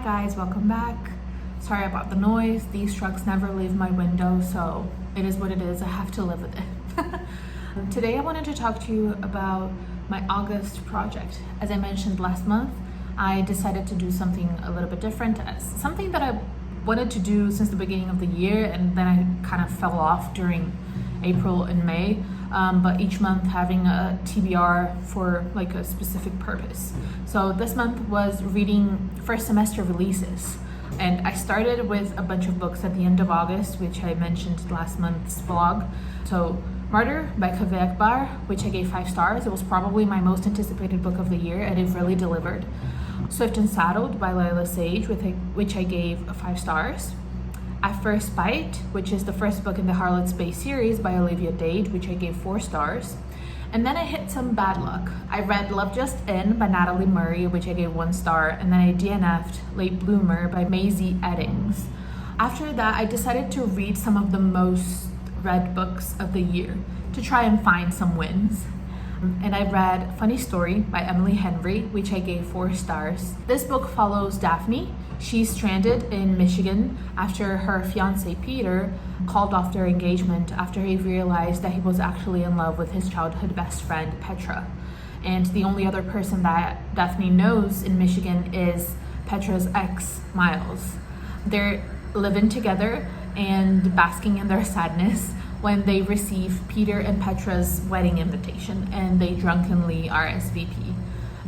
guys, welcome back. Sorry about the noise. These trucks never leave my window, so it is what it is. I have to live with it. Today I wanted to talk to you about my August project. As I mentioned last month, I decided to do something a little bit different, something that I wanted to do since the beginning of the year, and then I kind of fell off during April and May. But each month having a TBR for like a specific purpose. So this month was reading first semester releases, and I started with a bunch of books at the end of August, which I mentioned last month's vlog. So Martyr by Kaveh Akbar, which I gave 5 stars. It was probably my most anticipated book of the year, and it really delivered. Swift and Saddled by Layla Sage, which I gave 5 stars. At First Bite, which is the first book in the Heartless series by Olivia Dade, which I gave 4 stars. And then I hit some bad luck. I read Love Just In by Natalie Murray, which I gave 1 star, and then I DNF'd Late Bloomer by Maisie Eddings. After that, I decided to read some of the most read books of the year to try and find some wins. And I read Funny Story by Emily Henry, which I gave 4 stars. This book follows Daphne. She's stranded in Michigan after her fiance Peter called off their engagement after he realized that he was actually in love with his childhood best friend Petra. And the only other person that Daphne knows in Michigan is Petra's ex, Miles. They're living together and basking in their sadness when they receive Peter and Petra's wedding invitation and they drunkenly RSVP.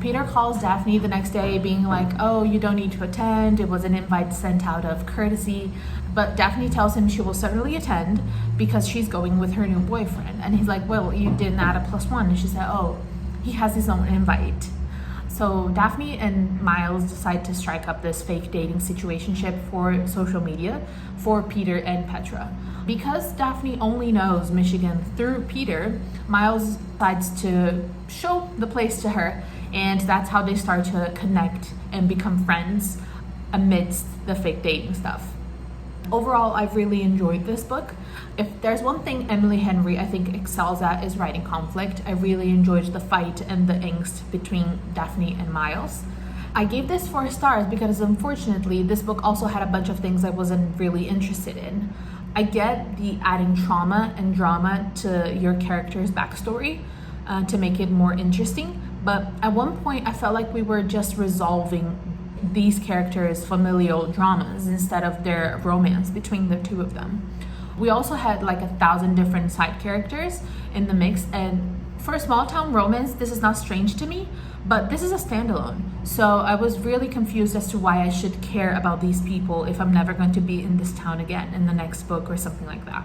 Peter calls Daphne the next day being like, oh, you don't need to attend. It was an invite sent out of courtesy. But Daphne tells him she will certainly attend because she's going with her new boyfriend. And he's like, well, you didn't add a +1. And she said, oh, he has his own invite. So Daphne and Miles decide to strike up this fake dating situationship for social media for Peter and Petra. Because Daphne only knows Michigan through Peter, Miles decides to show the place to her, and that's how they start to connect and become friends amidst the fake dating stuff. Overall, I've really enjoyed this book. If there's one thing Emily Henry I think excels at is writing conflict. I really enjoyed the fight and the angst between Daphne and Miles. I gave this 4 stars because unfortunately this book also had a bunch of things I wasn't really interested in. I get the adding trauma and drama to your character's backstory to make it more interesting, but at one point I felt like we were just resolving these characters' familial dramas instead of their romance between the two of them. We also had like 1,000 different side characters in the mix, and for a small town romance, this is not strange to me, but this is a standalone. So I was really confused as to why I should care about these people if I'm never going to be in this town again in the next book or something like that.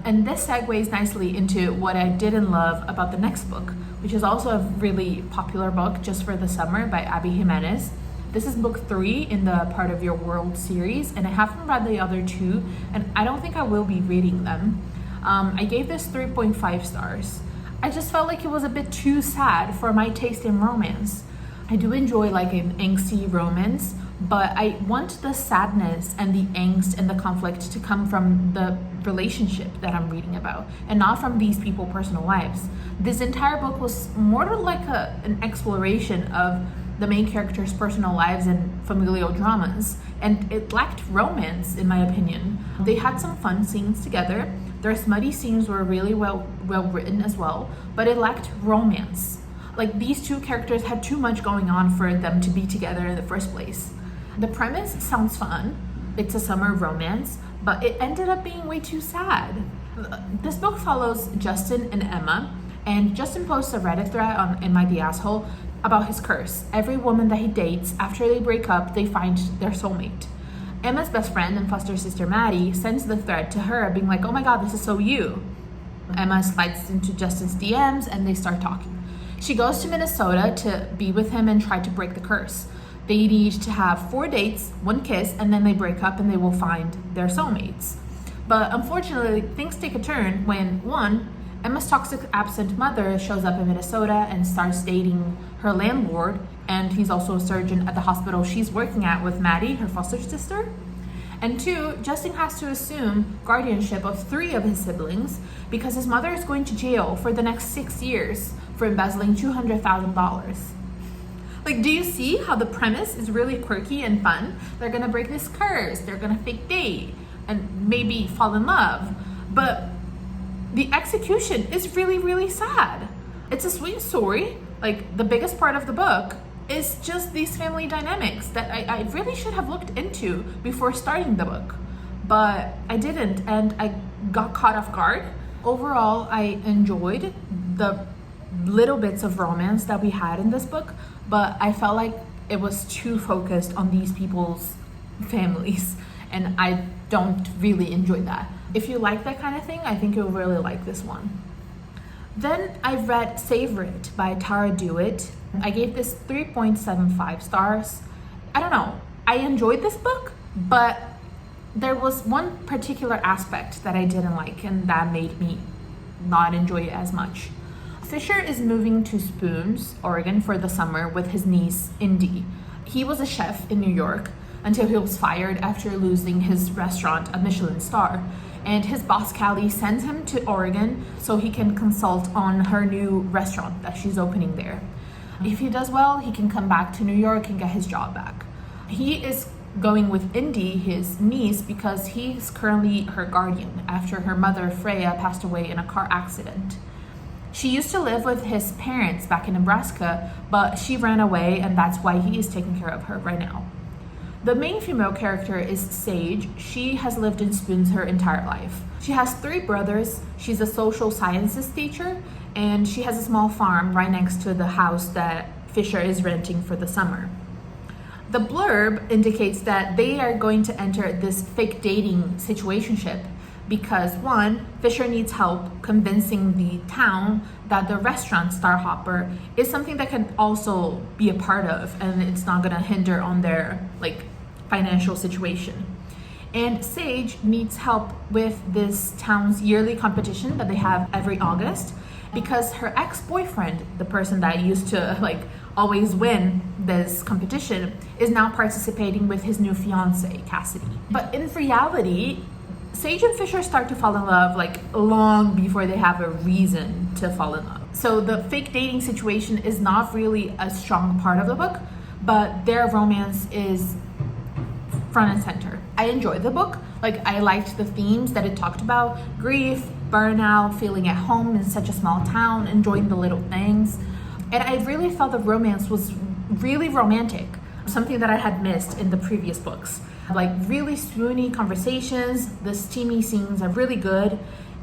And this segues nicely into what I didn't love about the next book, which is also a really popular book just for the summer by Abby Jimenez. This is book 3 in the Part of Your World series, and I haven't read the other 2, and I don't think I will be reading them. I gave this 3.5 stars. I just felt like it was a bit too sad for my taste in romance. I do enjoy like an angsty romance, but I want the sadness and the angst and the conflict to come from the relationship that I'm reading about and not from these people's personal lives. This entire book was more like an exploration of the main character's personal lives and familial dramas, and it lacked romance in my opinion. They had some fun scenes together. Their smutty scenes were really well written as well, but it lacked romance. Like, these two characters had too much going on for them to be together in the first place. The premise sounds fun. It's a summer romance, but it ended up being way too sad. This book follows Justin and Emma, and Justin posts a Reddit thread on Am I the Asshole about his curse. Every woman that he dates, after they break up, they find their soulmate. Emma's best friend and foster sister Maddie sends the thread to her being like, oh my god, this is so you. Emma slides into Justin's DMs and they start talking. She goes to Minnesota to be with him and try to break the curse. They need to have 4 dates, 1 kiss, and then they break up and they will find their soulmates. But unfortunately, things take a turn when, 1, Emma's toxic absent mother shows up in Minnesota and starts dating her landlord, and he's also a surgeon at the hospital she's working at with Maddie, her foster sister. And 2, Justin has to assume guardianship of 3 of his siblings because his mother is going to jail for the next 6 years for embezzling $200,000. Like, do you see how the premise is really quirky and fun? They're gonna break this curse, they're gonna fake date, and maybe fall in love. But the execution is really, really sad. It's a sweet story. Like, the biggest part of the book is just these family dynamics that I really should have looked into before starting the book. But I didn't, and I got caught off guard. Overall, I enjoyed the little bits of romance that we had in this book, but I felt like it was too focused on these people's families, and I don't really enjoy that. If you like that kind of thing, I think you'll really like this one. Then I read Savor by Tara Dewitt. I gave this 3.75 stars. I don't know, I enjoyed this book, but there was one particular aspect that I didn't like, and that made me not enjoy it as much. Fisher is moving to Spoons, Oregon for the summer with his niece, Indy. He was a chef in New York until he was fired after losing his restaurant a Michelin star. And his boss, Callie, sends him to Oregon so he can consult on her new restaurant that she's opening there. If he does well, he can come back to New York and get his job back. He is going with Indy, his niece, because he's currently her guardian after her mother, Freya, passed away in a car accident. She used to live with his parents back in Nebraska, but she ran away, and that's why he is taking care of her right now. The main female character is Sage. She has lived in Spoons her entire life. She has 3 brothers. She's a social sciences teacher, and she has a small farm right next to the house that Fisher is renting for the summer. The blurb indicates that they are going to enter this fake dating situationship because, one, Fisher needs help convincing the town that the restaurant Starhopper is something that can also be a part of, and it's not going to hinder on their financial situation. And Sage needs help with this town's yearly competition that they have every August, because her ex-boyfriend, the person that used to always win this competition, is now participating with his new fiance, Cassidy. But in reality, Sage and Fisher start to fall in love long before they have a reason to fall in love. So the fake dating situation is not really a strong part of the book, but their romance is front and center. I enjoyed the book. I liked the themes that it talked about: grief, burnout, feeling at home in such a small town, enjoying the little things. And I really felt the romance was really romantic, something that I had missed in the previous books. Really swoony conversations, the steamy scenes are really good,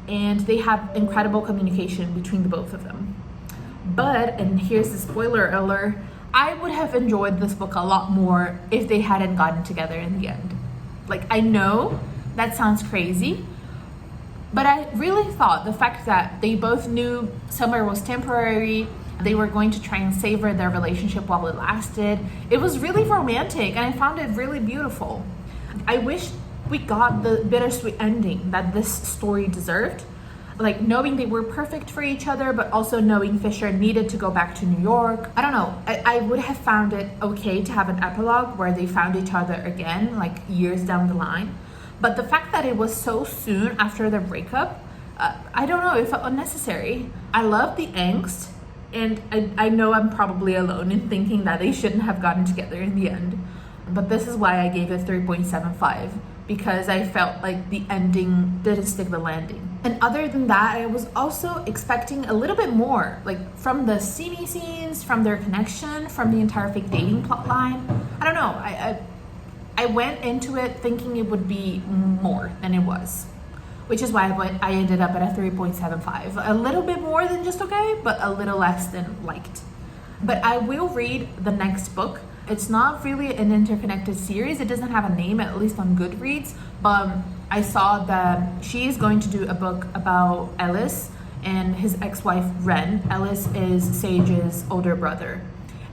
and they have incredible communication between the both of them. But, and here's the spoiler alert, I would have enjoyed this book a lot more if they hadn't gotten together in the end. I know that sounds crazy, but I really thought the fact that they both knew summer was temporary, they were going to try and savor their relationship while it lasted. It was really romantic, and I found it really beautiful. I wish we got the bittersweet ending that this story deserved. Knowing they were perfect for each other, but also knowing Fisher needed to go back to New York. I don't know, I would have found it okay to have an epilogue where they found each other again, years down the line. But the fact that it was so soon after their breakup, I don't know, it felt unnecessary. I love the angst, and I know I'm probably alone in thinking that they shouldn't have gotten together in the end. But this is why I gave it 3.75, because I felt like the ending didn't stick the landing. And other than that, I was also expecting a little bit more, from the steamy scenes, from their connection, from the entire fake dating plot line. I don't know, I went into it thinking it would be more than it was, which is why I ended up at a 3.75. A little bit more than just okay, but a little less than liked. But I will read the next book. It's not really an interconnected series. It doesn't have a name, at least on Goodreads, but I saw that she is going to do a book about Ellis and his ex-wife, Ren. Ellis is Sage's older brother,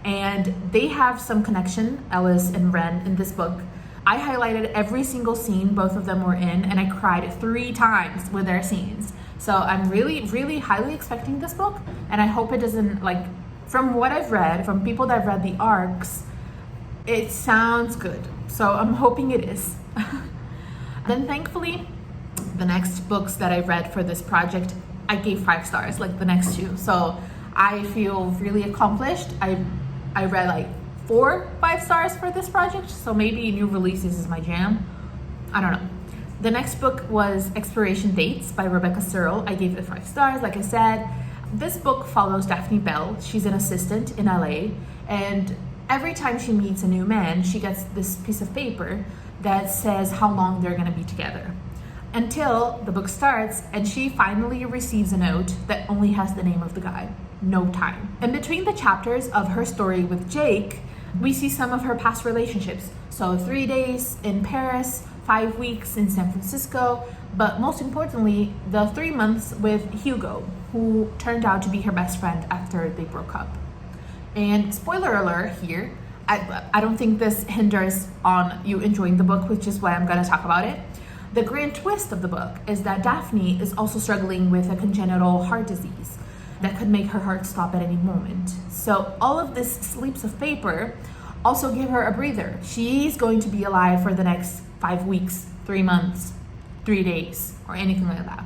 and they have some connection, Ellis and Ren, in this book. I highlighted every single scene both of them were in, and I cried 3 times with their scenes. So I'm really, really highly expecting this book, and I hope it doesn't, from what I've read, from people that have read the arcs, it sounds good. So I'm hoping it is. Then thankfully, the next books that I read for this project, I gave 5 stars, the next 2. So I feel really accomplished. I read 4 5 stars for this project, so maybe new releases is my jam. I don't know. The next book was Expiration Dates by Rebecca Searle. I gave it 5 stars, like I said. This book follows Daphne Bell. She's an assistant in LA, and every time she meets a new man, she gets this piece of paper that says how long they're gonna be together. Until the book starts and she finally receives a note that only has the name of the guy, no time. In between the chapters of her story with Jake, we see some of her past relationships. So 3 days in Paris, 5 weeks in San Francisco, but most importantly, the 3 months with Hugo, who turned out to be her best friend after they broke up. And spoiler alert here, I don't think this hinders on you enjoying the book, which is why I'm gonna talk about it. The grand twist of the book is that Daphne is also struggling with a congenital heart disease that could make her heart stop at any moment. So all of this slips of paper also give her a breather. She's going to be alive for the next 5 weeks, 3 months, 3 days, or anything like that.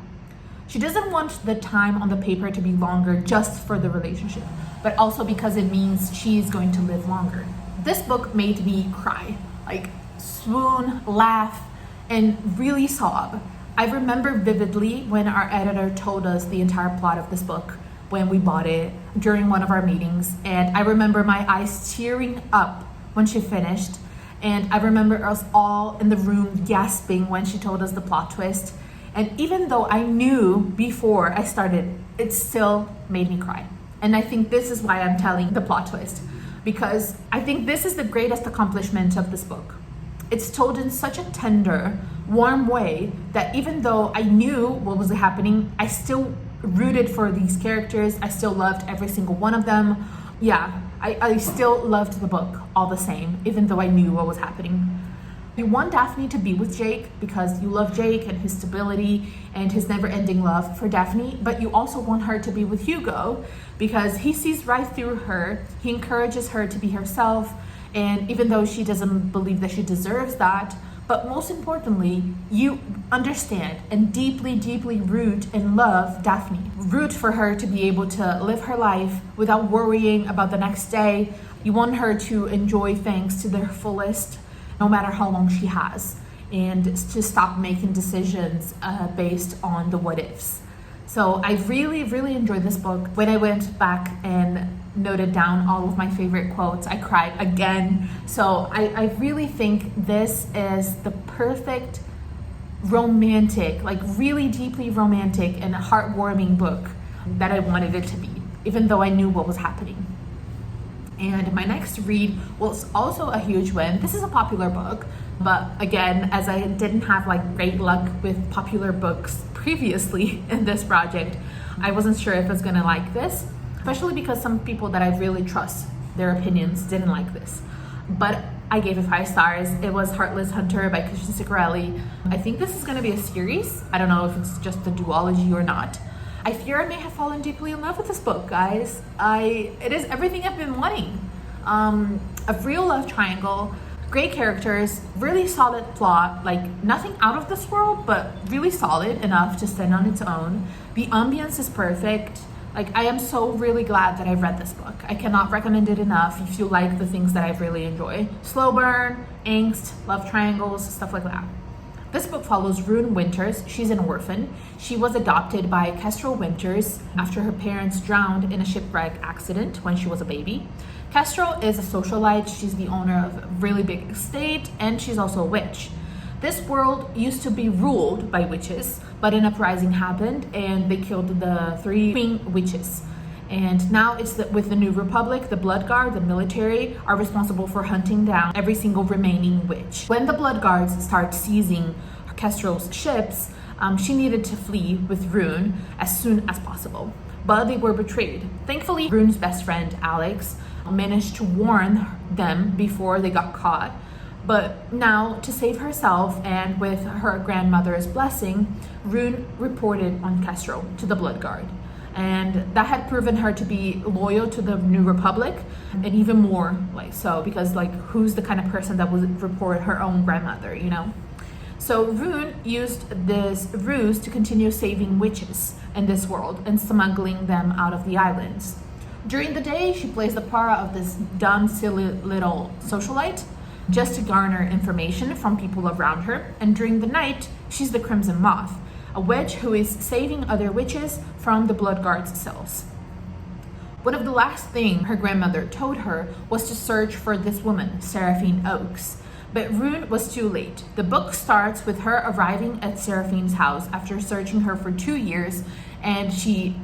She doesn't want the time on the paper to be longer just for the relationship, but also because it means she's going to live longer. This book made me cry, like swoon, laugh, and really sob. I remember vividly when our editor told us the entire plot of this book when we bought it during one of our meetings, and I remember my eyes tearing up when she finished, and I remember us all in the room gasping when she told us the plot twist. And even though I knew before I started, it still made me cry. And I think this is why I'm telling the plot twist, because I think this is the greatest accomplishment of this book. It's told in such a tender, warm way that even though I knew what was happening, I still rooted for these characters. I still loved every single one of them. Yeah, I still loved the book all the same, even though I knew what was happening. You want Daphne to be with Jake because you love Jake and his stability and his never-ending love for Daphne, but you also want her to be with Hugo because he sees right through her. He encourages her to be herself, and even though she doesn't believe that she deserves that, but most importantly, you understand and deeply, deeply root and love Daphne. Root for her to be able to live her life without worrying about the next day. You want her to enjoy things to their fullest, no matter how long she has, and to stop making decisions based on the what ifs. So I really, really enjoyed this book. When I went back and noted down all of my favorite quotes, I cried again. So I really think this is the perfect romantic, like really deeply romantic and heartwarming book that I wanted it to be, even though I knew what was happening. And my next read was also a huge win. This is a popular book, but again, as I didn't have like great luck with popular books previously in this project, I wasn't sure if I was gonna like this, especially because some people that I really trust their opinions didn't like this. But I gave it 5 stars. It was Heartless Hunter by Christian Siccarelli. I think this is gonna be a series. I don't know if it's just a duology or not. I fear I may have fallen deeply in love with this book, guys. It is everything I've been wanting. A real love triangle, great characters, really solid plot, like nothing out of this world, but really solid enough to stand on its own. The ambience is perfect. Like, I am so really glad that I've read this book. I cannot recommend it enough if you like the things that I really enjoy. Slow burn, angst, love triangles, stuff like that. This book follows Rune Winters. She's an orphan. She was adopted by Kestrel Winters after her parents drowned in a shipwreck accident when she was a baby. Kestrel is a socialite. She's the owner of a really big estate, and she's also a witch. This world used to be ruled by witches, but an uprising happened and they killed the 3 queen witches. And now it's with the New Republic, the Blood Guard, the military are responsible for hunting down every single remaining witch. When the Blood Guards start seizing Kestrel's ships, she needed to flee with Rune as soon as possible, but they were betrayed. Thankfully, Rune's best friend, Alex, managed to warn them before they got caught. But now, to save herself and with her grandmother's blessing, Rune reported on Kestrel to the Blood Guard. And that had proven her to be loyal to the New Republic, and even more like so, because like who's the kind of person that would report her own grandmother, you know? So Rune used this ruse to continue saving witches in this world and smuggling them out of the islands. During the day, she plays the part of this dumb, silly little socialite just to garner information from people around her. And during the night, she's the Crimson Moth, a witch who is saving other witches from the Blood Guard's cells. One of the last things her grandmother told her was to search for this woman, Seraphine Oakes. But Rune was too late. The book starts with her arriving at Seraphine's house after searching her for 2 years, and she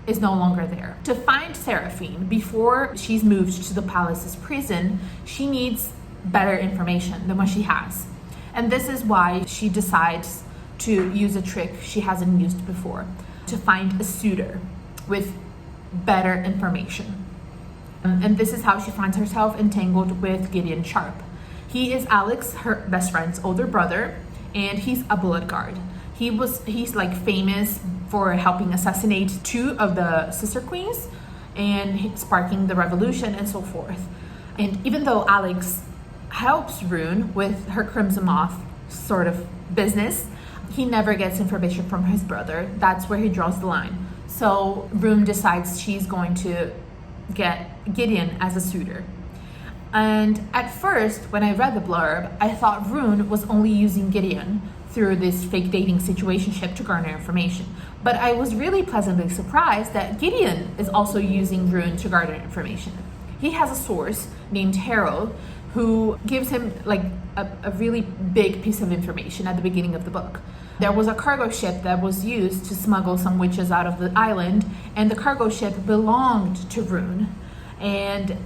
is no longer there. To find Seraphine before she's moved to the palace's prison, she needs better information than what she has. And this is why she decides to use a trick she hasn't used before, to find a suitor with better information. And this is how she finds herself entangled with Gideon Sharp. He is Alex, her best friend's older brother, and he's a blood guard. He's like famous for helping assassinate 2 of the sister queens and sparking the revolution and so forth. And even though Alex helps Rune with her Crimson Moth sort of business, he never gets information from his brother. That's where he draws the line. So Rune decides she's going to get Gideon as a suitor. And at first, when I read the blurb, I thought Rune was only using Gideon through this fake dating situationship to garner information. But I was really pleasantly surprised that Gideon is also using Rune to garner information. He has a source named Harold who gives him like a really big piece of information at the beginning of the book. There was a cargo ship that was used to smuggle some witches out of the island, and the cargo ship belonged to Rune. And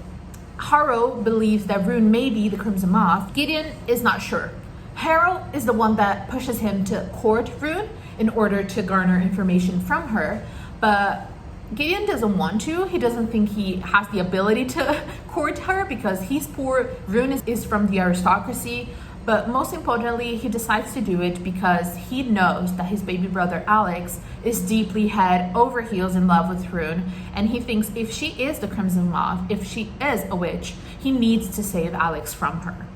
Harrow believes that Rune may be the Crimson Moth. Gideon is not sure. Harold is the one that pushes him to court Rune in order to garner information from her, but Gideon doesn't want to. He doesn't think he has the ability to court her because he's poor. Rune is from the aristocracy, but most importantly, he decides to do it because he knows that his baby brother Alex is deeply head over heels in love with Rune, and he thinks if she is the Crimson Moth, if she is a witch, he needs to save Alex from her.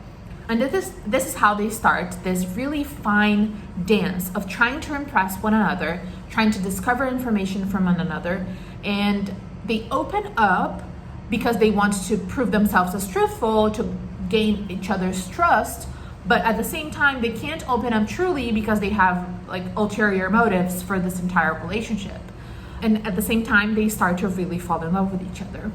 And this is how they start this really fine dance of trying to impress one another, trying to discover information from one another, and they open up because they want to prove themselves as truthful, to gain each other's trust, but at the same time they can't open up truly because they have like ulterior motives for this entire relationship. And at the same time they start to really fall in love with each other.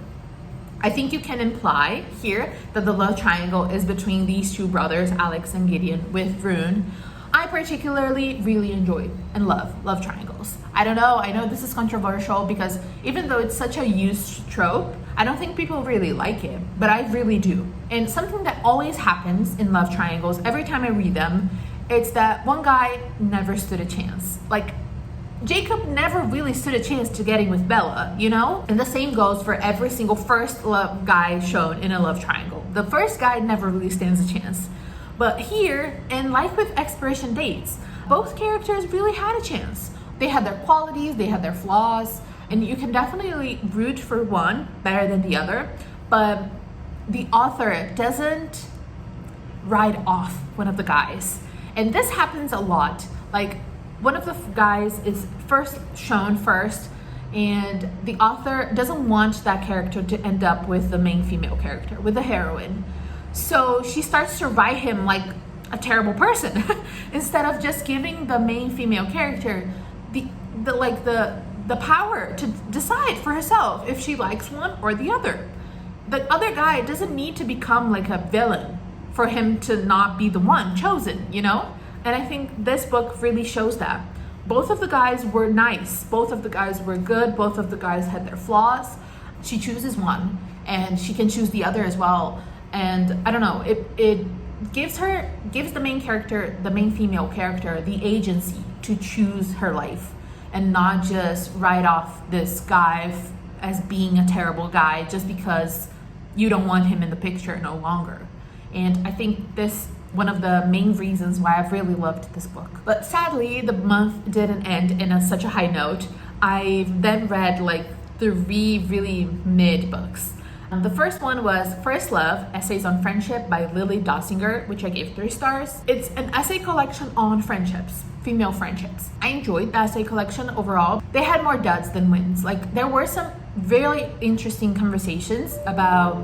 I think you can imply here that the love triangle is between these 2 brothers, Alex and Gideon, with Rune. I particularly really enjoy and love triangles. I know this is controversial because even though it's such a used trope, I don't think people really like it, but I really do. And something that always happens in love triangles, every time I read them, it's that one guy never stood a chance. Like, Jacob never really stood a chance to getting with Bella, you know? And the same goes for every single first love guy shown in a love triangle. The first guy never really stands a chance. But here, and like with expiration dates, both characters really had a chance. They had their qualities, they had their flaws, and you can definitely root for one better than the other, but the author doesn't write off one of the guys. And this happens a lot. Like, one of the guys is shown first, and the author doesn't want that character to end up with the main female character, with the heroine. So she starts to write him like a terrible person instead of just giving the main female character the power to decide for herself if she likes one or the other. The other guy doesn't need to become like a villain for him to not be the one chosen, you know? And I think this book really shows that. Both of the guys were nice. Both of the guys were good. Both of the guys had their flaws. She chooses one, and she can choose the other as well. And I don't know, it gives the main character, the main female character, the agency to choose her life and not just write off this guy as being a terrible guy just because you don't want him in the picture no longer. And I think this one of the main reasons why I've really loved this book. But sadly, the month didn't end in such a high note. I then read like 3 really mid books. The first one was First Love, Essays on Friendship by Lily Dossinger, which I gave 3 stars. It's an essay collection on friendships, female friendships. I enjoyed the essay collection overall. They had more duds than wins. Like, there were some very interesting conversations about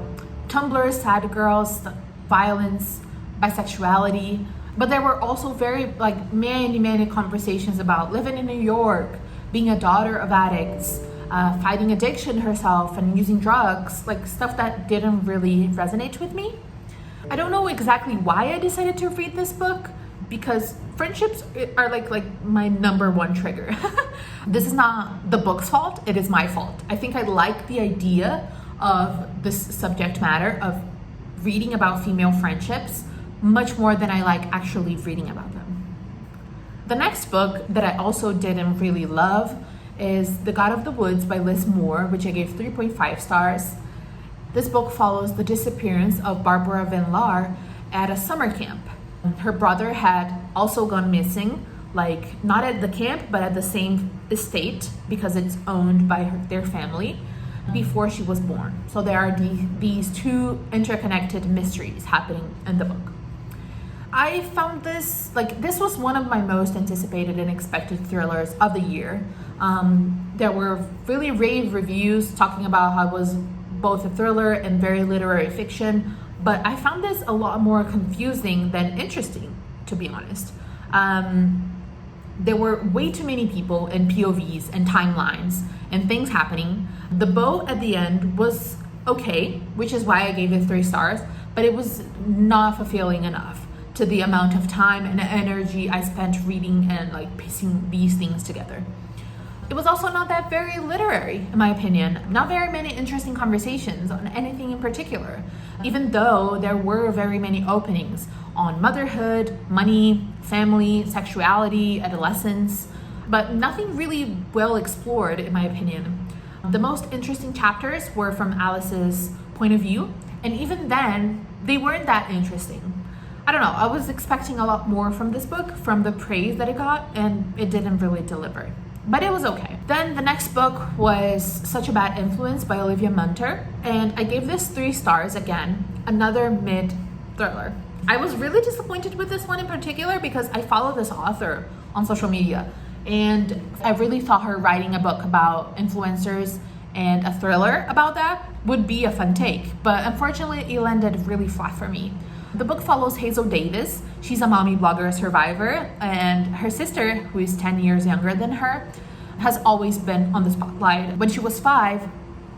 Tumblr, sad girls, violence, bisexuality. But there were also very many conversations about living in New York, being a daughter of addicts, fighting addiction herself and using drugs, like stuff that didn't really resonate with me. I don't know exactly why I decided to read this book, because friendships are like my number one trigger. This is not the book's fault, it is my fault. I think I like the idea of this subject matter of reading about female friendships much more than I like actually reading about them. The next book that I also didn't really love is The God of the Woods by Liz Moore, which I gave 3.5 stars. This book follows the disappearance of Barbara Van Laar at a summer camp. Her brother had also gone missing, like not at the camp, but at the same estate because it's owned by their family before she was born. So there are these two interconnected mysteries happening in the book. I found this was one of my most anticipated and expected thrillers of the year. There were really rave reviews talking about how it was both a thriller and very literary fiction, but I found this a lot more confusing than interesting, to be honest. There were way too many people and POVs and timelines and things happening. The bow at the end was okay, which is why I gave it 3 stars, but it was not fulfilling enough to the amount of time and energy I spent reading and piecing these things together. It was also not that very literary, in my opinion. Not very many interesting conversations on anything in particular, even though there were very many openings on motherhood, money, family, sexuality, adolescence, but nothing really well explored, in my opinion. The most interesting chapters were from Alice's point of view, and even then, they weren't that interesting. I don't know, I was expecting a lot more from this book, from the praise that it got, and it didn't really deliver. But it was okay. Then the next book was Such a Bad Influence by Olivia Munter, and I gave this 3 stars again, another mid-thriller. I was really disappointed with this one in particular because I follow this author on social media, and I really thought her writing a book about influencers and a thriller about that would be a fun take, but unfortunately it landed really flat for me. The book follows Hazel Davis. She's a mommy blogger survivor, and her sister, who is 10 years younger than her, has always been on the spotlight. When she was 5,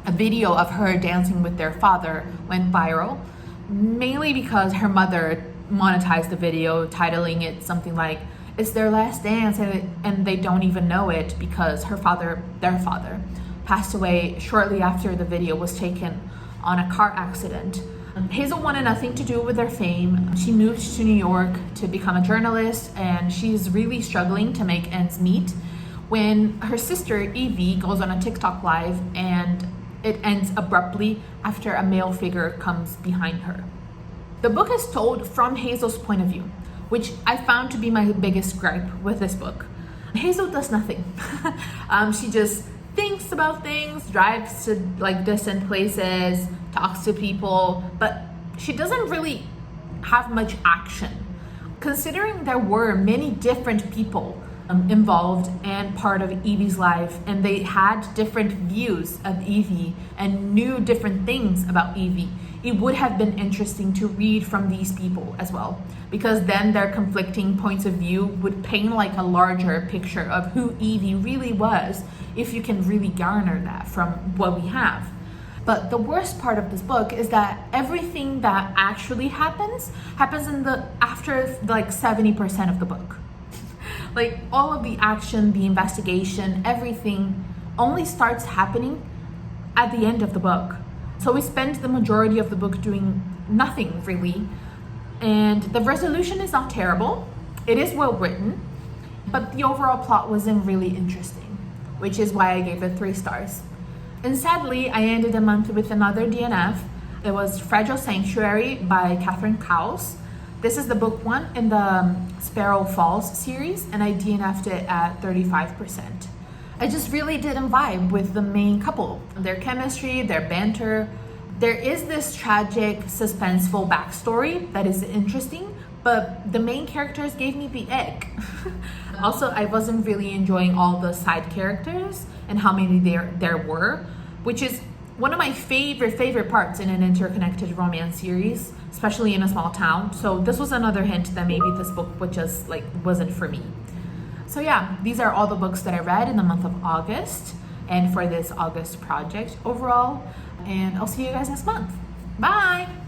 a video of her dancing with their father went viral, mainly because her mother monetized the video, titling it something like, "It's their last dance and they don't even know it," because their father, passed away shortly after the video was taken on a car accident. Hazel wanted nothing to do with their fame. She moved to New York to become a journalist, and she's really struggling to make ends meet when her sister Evie goes on a TikTok live and it ends abruptly after a male figure comes behind her. The book is told from Hazel's point of view, which I found to be my biggest gripe with this book. Hazel does nothing. She just thinks about things, drives to distant places, talks to people, but she doesn't really have much action. Considering there were many different people involved and part of Evie's life, and they had different views of Evie and knew different things about Evie, it would have been interesting to read from these people as well, because then their conflicting points of view would paint a larger picture of who Evie really was, if you can really garner that from what we have. But the worst part of this book is that everything that actually happens in after 70% of the book. All of the action, the investigation, everything only starts happening at the end of the book. So we spend the majority of the book doing nothing really. And the resolution is not terrible. It is well written, but the overall plot wasn't really interesting, which is why I gave it 3 stars. And sadly, I ended the month with another DNF. It was Fragile Sanctuary by Catherine Cowles. This is the book 1 in the Sparrow Falls series, and I DNF'd it at 35%. I just really didn't vibe with the main couple. Their chemistry, their banter. There is this tragic, suspenseful backstory that is interesting, but the main characters gave me the ick. Also, I wasn't really enjoying all the side characters and how many there were. which is one of my favorite parts in an interconnected romance series, especially in a small town. So this was another hint that maybe this book would just like wasn't for me. So yeah, these are all the books that I read in the month of August and for this August project overall. And I'll see you guys next month. Bye!